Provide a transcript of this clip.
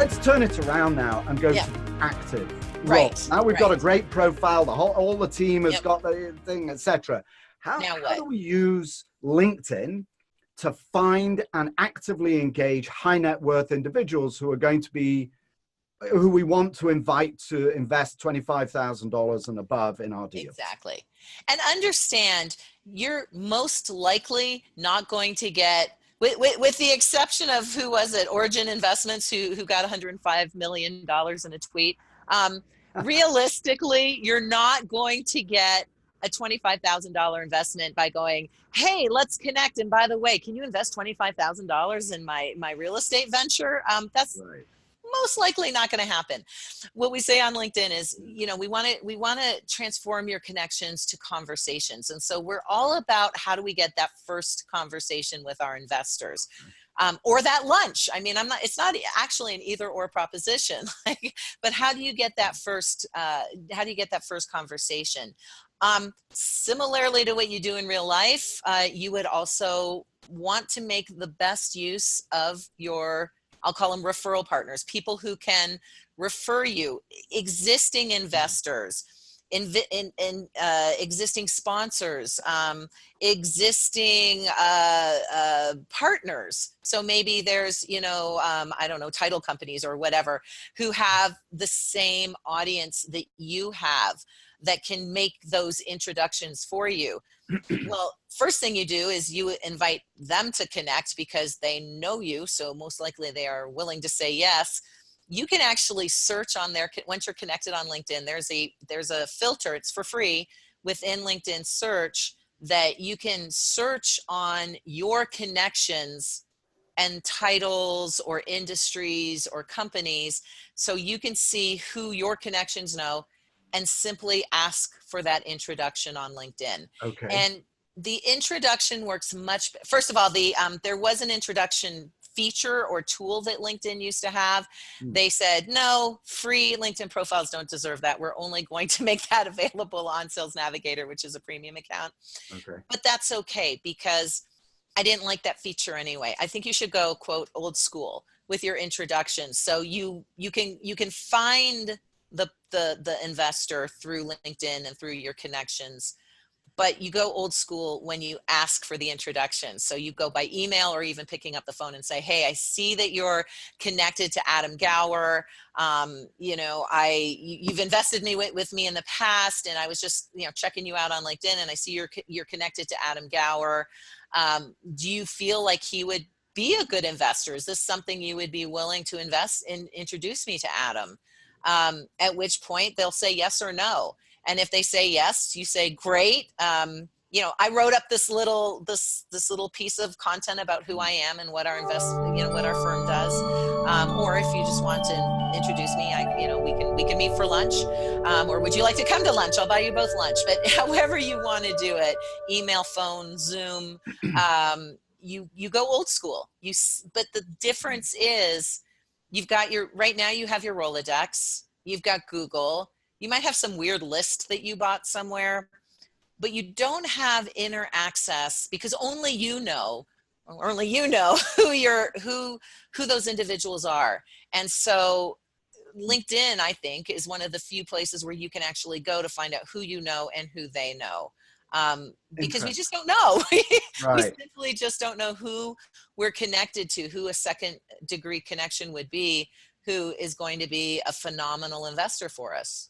let's turn it around now and go Yeah. to active. Right. Now we've got a Right. great profile. All the team has Yep. got the thing, etc. Now How what? do we use LinkedIn to find and actively engage high net worth individuals who are going to be, who we want to invite to invest $25,000 and above in our deals? Exactly. And understand, you're most likely not going to get, with the exception of, who was it, Origin Investments, who got $105 million in a tweet. Realistically, you're not going to get a $25,000 investment by going, hey, let's connect. And by the way, can you invest $25,000 in my real estate venture? That's Right. most likely not going to happen. What we say on LinkedIn is, we want to transform your connections to conversations. And so we're all about, how do we get that first conversation with our investors? Or that lunch. I mean, it's not actually an either or proposition, but how do you get that first conversation? Similarly to what you do in real life, you would also want to make the best use of your, I'll call them referral partners, people who can refer you, existing investors, existing sponsors, existing partners. So maybe there's, I don't know, title companies or whatever, who have the same audience that you have, that can make those introductions for you. Well, first thing you do is you invite them to connect, because they know you, so most likely they are willing to say yes. You can actually search on there, once you're connected on LinkedIn, there's a filter, it's for free, within LinkedIn search, that you can search on your connections and titles or industries or companies, so you can see who your connections know, and simply ask for that introduction on LinkedIn. Okay. And the introduction works first of all, there was an introduction feature or tool that LinkedIn used to have. They said, no, free LinkedIn profiles don't deserve that. We're only going to make that available on Sales Navigator, which is a premium account. Okay. But that's okay, because I didn't like that feature anyway. I think you should go, quote, old school with your introduction. So you can find the investor through LinkedIn and through your connections, but you go old school when you ask for the introduction. So you go by email, or even picking up the phone and say, hey, I see that you're connected to Adam Gower. You've invested with me in the past, and I was just, checking you out on LinkedIn, and I see you're connected to Adam Gower. Do you feel like he would be a good investor? Is this something you would be willing to invest in? Introduce me to Adam. At which point they'll say yes or no. And if they say yes, you say, great. I wrote up this little piece of content about who I am and what our what our firm does. Or if you just want to introduce me, we can meet for lunch. Or would you like to come to lunch? I'll buy you both lunch. But however you want to do it, email, phone, Zoom, you go old school. But the difference is, right now you have your Rolodex, you've got Google, you might have some weird list that you bought somewhere, but you don't have inner access, because only you know who those individuals are. And so LinkedIn, I think, is one of the few places where you can actually go to find out who you know and who they know. Because we just don't know. We simply just don't know who we're connected to, who a second degree connection would be, who is going to be a phenomenal investor for us.